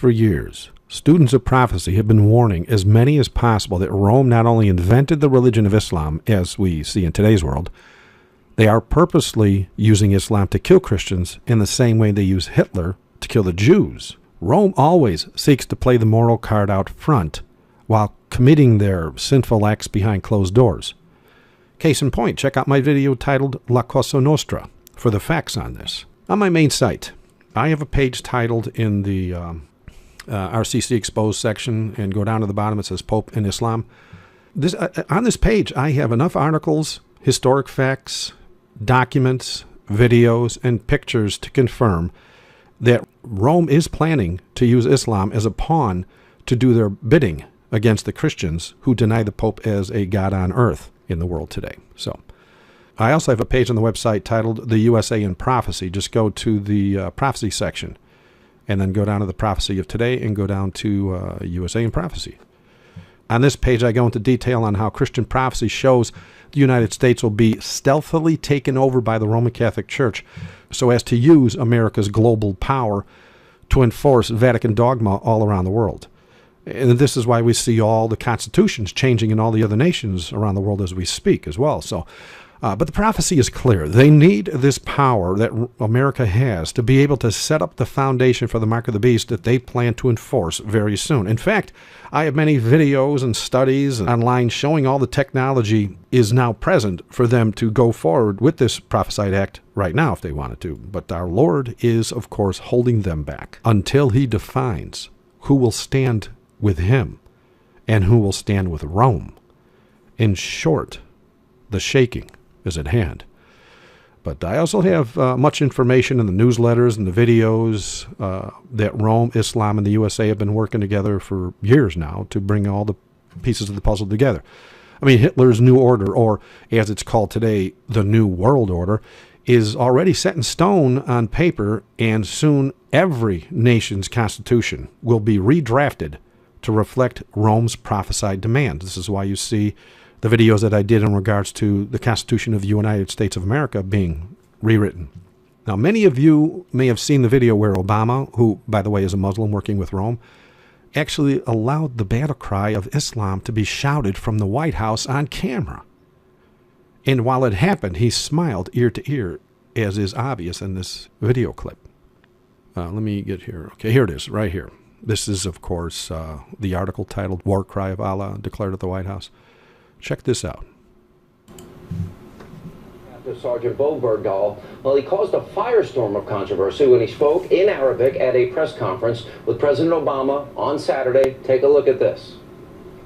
For years, students of prophecy have been warning as many as possible that Rome not only invented the religion of Islam, as we see in today's world, they are purposely using Islam to kill Christians in the same way they use Hitler to kill the Jews. Rome always seeks to play the moral card out front while committing their sinful acts behind closed doors. Case in point, check out my video titled La Cosa Nostra for the facts on this. On my main site, I have a page titled in the RCC Exposed section, and go down to the bottom, it says Pope and Islam. On this page, I have enough articles, historic facts, documents, videos, and pictures to confirm that Rome is planning to use Islam as a pawn to do their bidding against the Christians who deny the Pope as a God on earth in the world today. So I also have a page on the website titled The USA and Prophecy. Just go to the prophecy section and then go down to the prophecy of today and go down to USA and Prophecy. On this page, I go into detail on how Christian prophecy shows the United States will be stealthily taken over by the Roman Catholic Church so as to use America's global power to enforce Vatican dogma all around the world. And this is why we see all the constitutions changing in all the other nations around the world as we speak as well. So, but the prophecy is clear. They need this power that America has to be able to set up the foundation for the mark of the beast that they plan to enforce very soon. In fact, I have many videos and studies online showing all the technology is now present for them to go forward with this prophesied act right now if they wanted to. But our Lord is, of course, holding them back until he defines who will stand with him and who will stand with Rome. In short, the shaking is at hand. But I also have much information in the newsletters and the videos that Rome, Islam, and the USA have been working together for years now to bring all the pieces of the puzzle together. I mean, Hitler's New Order, or as it's called today, the New World Order, is already set in stone on paper, and soon every nation's constitution will be redrafted to reflect Rome's prophesied demands. This is why you see the videos that I did in regards to the Constitution of the United States of America being rewritten. Now, many of you may have seen the video where Obama, who, by the way, is a Muslim working with Rome, actually allowed the battle cry of Islam to be shouted from the White House on camera. And while it happened, he smiled ear to ear, as is obvious in this video clip. Let me get here. Okay, here it is, right here. This is, of course, the article titled War Cry of Allah Declared at the White House. Check this out. Sergeant Bergdahl, well, he caused a firestorm of controversy when he spoke in Arabic at a press conference with President Obama on Saturday. Take a look at this.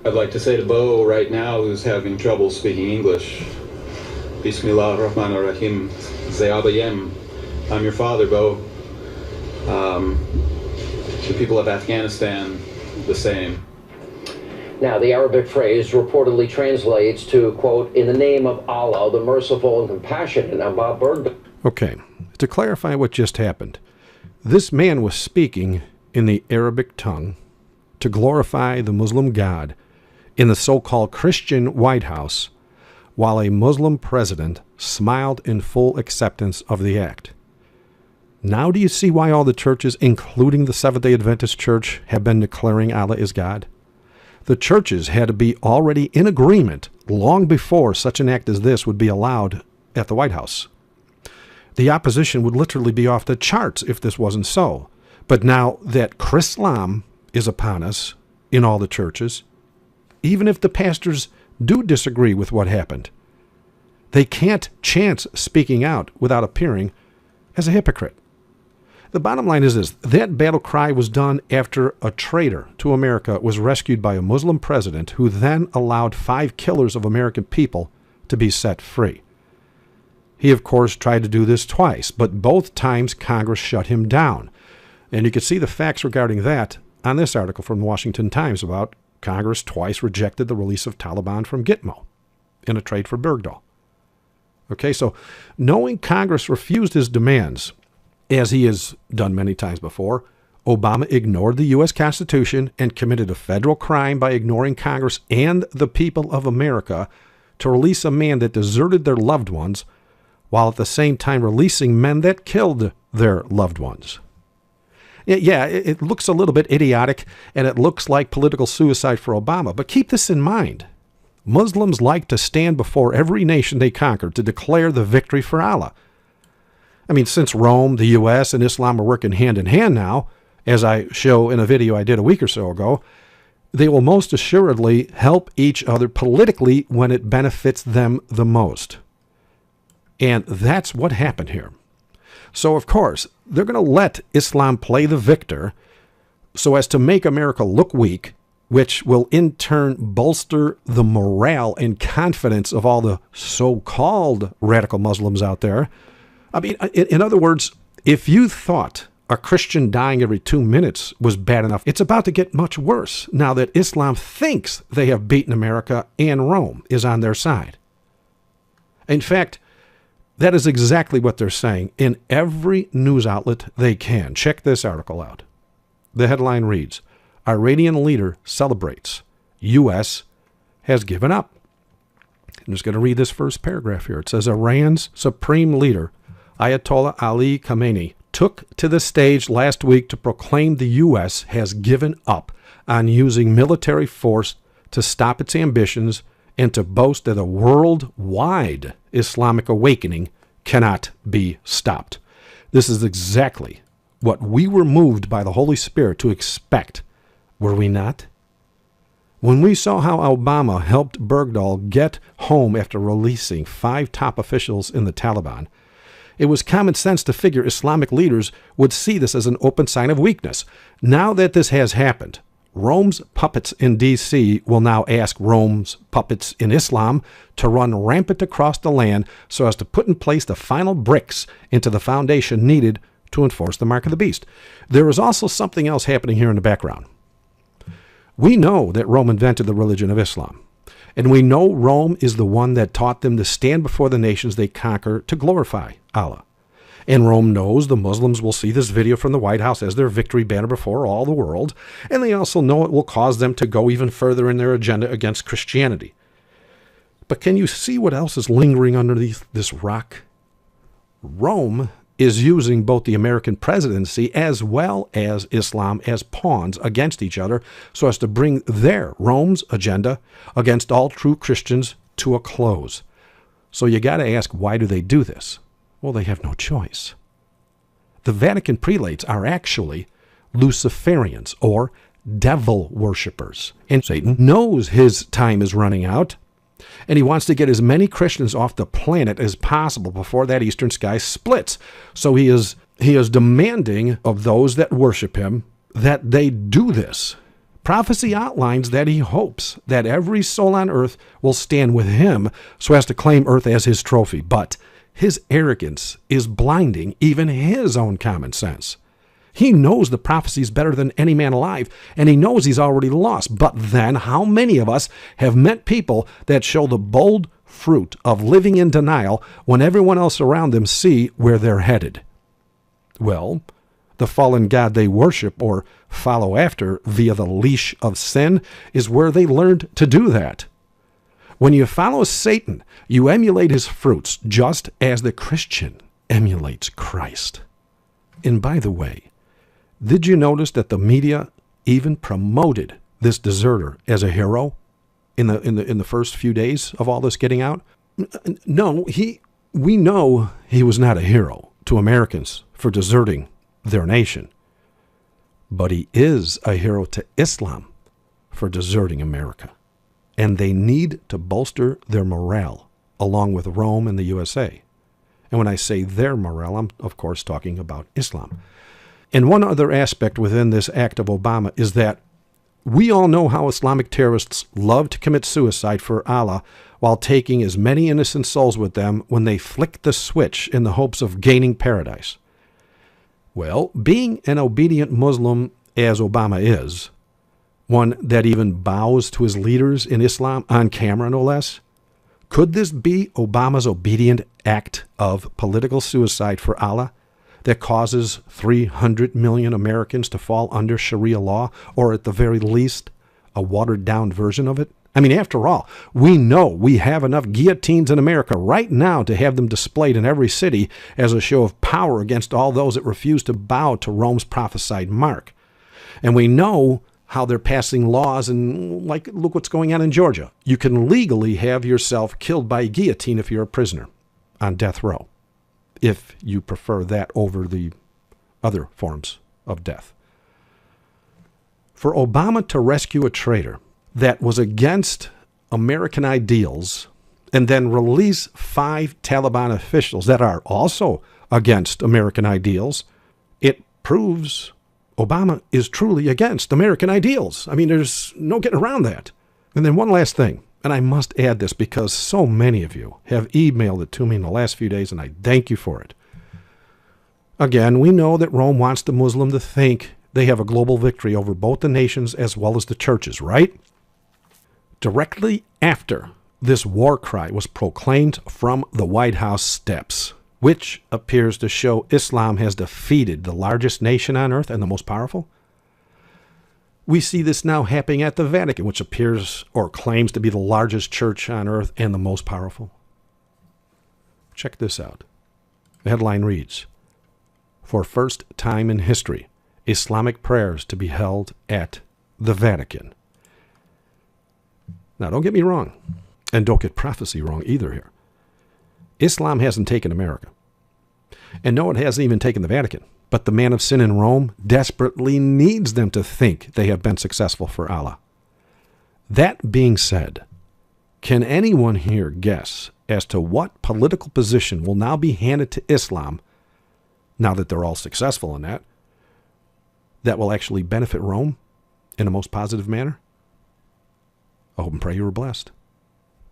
I'd like to say to Bo right now, who's having trouble speaking English, Bismillah ar-Rahman ar-Rahim, Zayabayem. I'm your father, Bo. The people of Afghanistan, the same. Now, the Arabic phrase reportedly translates to, quote, in the name of Allah, the merciful and compassionate. Now, Bob Bergdahl. Okay, to clarify what just happened, this man was speaking in the Arabic tongue to glorify the Muslim God in the so-called Christian White House, while a Muslim president smiled in full acceptance of the act. Now do you see why all the churches, including the Seventh-day Adventist Church, have been declaring Allah is God? The churches had to be already in agreement long before such an act as this would be allowed at the White House. The opposition would literally be off the charts if this wasn't so. But now that Chrislam is upon us in all the churches, even if the pastors do disagree with what happened, they can't chance speaking out without appearing as a hypocrite. The bottom line is this: that battle cry was done after a traitor to America was rescued by a Muslim president who then allowed 5 killers of American people to be set free. He, of course, tried to do this twice, but both times Congress shut him down. And you can see the facts regarding that on this article from the Washington Times about Congress twice rejected the release of Taliban from Gitmo in a trade for Bergdahl. Okay, so knowing Congress refused his demands, as he has done many times before, Obama ignored the U.S. Constitution and committed a federal crime by ignoring Congress and the people of America to release a man that deserted their loved ones, while at the same time releasing men that killed their loved ones. Yeah, it looks a little bit idiotic, and it looks like political suicide for Obama. But keep this in mind. Muslims like to stand before every nation they conquer to declare the victory for Allah. I mean, since Rome, the U.S., and Islam are working hand in hand now, as I show in a video I did a week or so ago, they will most assuredly help each other politically when it benefits them the most. And that's what happened here. So, of course, they're going to let Islam play the victor so as to make America look weak, which will in turn bolster the morale and confidence of all the so-called radical Muslims out there. I mean, in other words, if you thought a Christian dying every 2 minutes was bad enough, it's about to get much worse now that Islam thinks they have beaten America and Rome is on their side. In fact, that is exactly what they're saying in every news outlet they can. Check this article out. The headline reads, Iranian leader celebrates. U.S. has given up. I'm just going to read this first paragraph here. It says, Iran's supreme leader, Ayatollah Ali Khamenei, took to the stage last week to proclaim the U.S. has given up on using military force to stop its ambitions and to boast that a worldwide Islamic awakening cannot be stopped. This is exactly what we were moved by the Holy Spirit to expect, were we not? When we saw how Obama helped Bergdahl get home after releasing 5 top officials in the Taliban, it was common sense to figure Islamic leaders would see this as an open sign of weakness. Now that this has happened, Rome's puppets in D.C. will now ask Rome's puppets in Islam to run rampant across the land so as to put in place the final bricks into the foundation needed to enforce the mark of the beast. There is also something else happening here in the background. We know that Rome invented the religion of Islam, and we know Rome is the one that taught them to stand before the nations they conquer to glorify Allah. And Rome knows the Muslims will see this video from the White House as their victory banner before all the world, and they also know it will cause them to go even further in their agenda against Christianity. But can you see what else is lingering underneath this rock? Rome is using both the American presidency as well as Islam as pawns against each other so as to bring Rome's agenda against all true Christians to a close. So you got to ask, why do they do this? Well, they have no choice. The Vatican prelates are actually Luciferians or devil worshippers. And Satan knows his time is running out, and he wants to get as many Christians off the planet as possible before that eastern sky splits. So he is demanding of those that worship him that they do this. Prophecy outlines that he hopes that every soul on earth will stand with him so as to claim earth as his trophy. But his arrogance is blinding even his own common sense. He knows the prophecies better than any man alive, and he knows he's already lost. But then, how many of us have met people that show the bold fruit of living in denial when everyone else around them see where they're headed? Well, the fallen god they worship or follow after via the leash of sin is where they learned to do that. When you follow Satan, you emulate his fruits, just as the Christian emulates Christ. And by the way, did you notice that the media even promoted this deserter as a hero in the first few days of all this getting out? No, we know he was not a hero to Americans for deserting their nation, but he is a hero to Islam for deserting America. And they need to bolster their morale, along with Rome and the USA. And when I say their morale, I'm, of course, talking about Islam. And one other aspect within this act of Obama is that we all know how Islamic terrorists love to commit suicide for Allah while taking as many innocent souls with them when they flick the switch in the hopes of gaining paradise. Well, being an obedient Muslim, as Obama is, one that even bows to his leaders in Islam on camera, no less, could this be Obama's obedient act of political suicide for Allah that causes 300 million Americans to fall under Sharia law, or at the very least, a watered-down version of it? I mean, after all, we know we have enough guillotines in America right now to have them displayed in every city as a show of power against all those that refuse to bow to Rome's prophesied mark. And we know how they're passing laws, and like, look what's going on in Georgia. You can legally have yourself killed by guillotine if you're a prisoner on death row, if you prefer that over the other forms of death. For Obama to rescue a traitor that was against American ideals and then release 5 Taliban officials that are also against American ideals, it proves Obama is truly against American ideals. I mean, there's no getting around that. And then one last thing, and I must add this because so many of you have emailed it to me in the last few days, and I thank you for it. Again, we know that Rome wants the Muslim to think they have a global victory over both the nations as well as the churches, right? Directly after this war cry was proclaimed from the White House steps, which appears to show Islam has defeated the largest nation on earth and the most powerful, we see this now happening at the Vatican, which appears or claims to be the largest church on earth and the most powerful. Check this out. The headline reads, "For first time in history, Islamic prayers to be held at the Vatican." Now, don't get me wrong, and don't get prophecy wrong either here. Islam hasn't taken America. And no, it hasn't even taken the Vatican. But the man of sin in Rome desperately needs them to think they have been successful for Allah. That being said, can anyone here guess as to what political position will now be handed to Islam, now that they're all successful in that will actually benefit Rome in a most positive manner? I hope and pray you were blessed.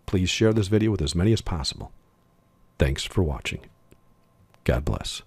Please share this video with as many as possible. Thanks for watching. God bless.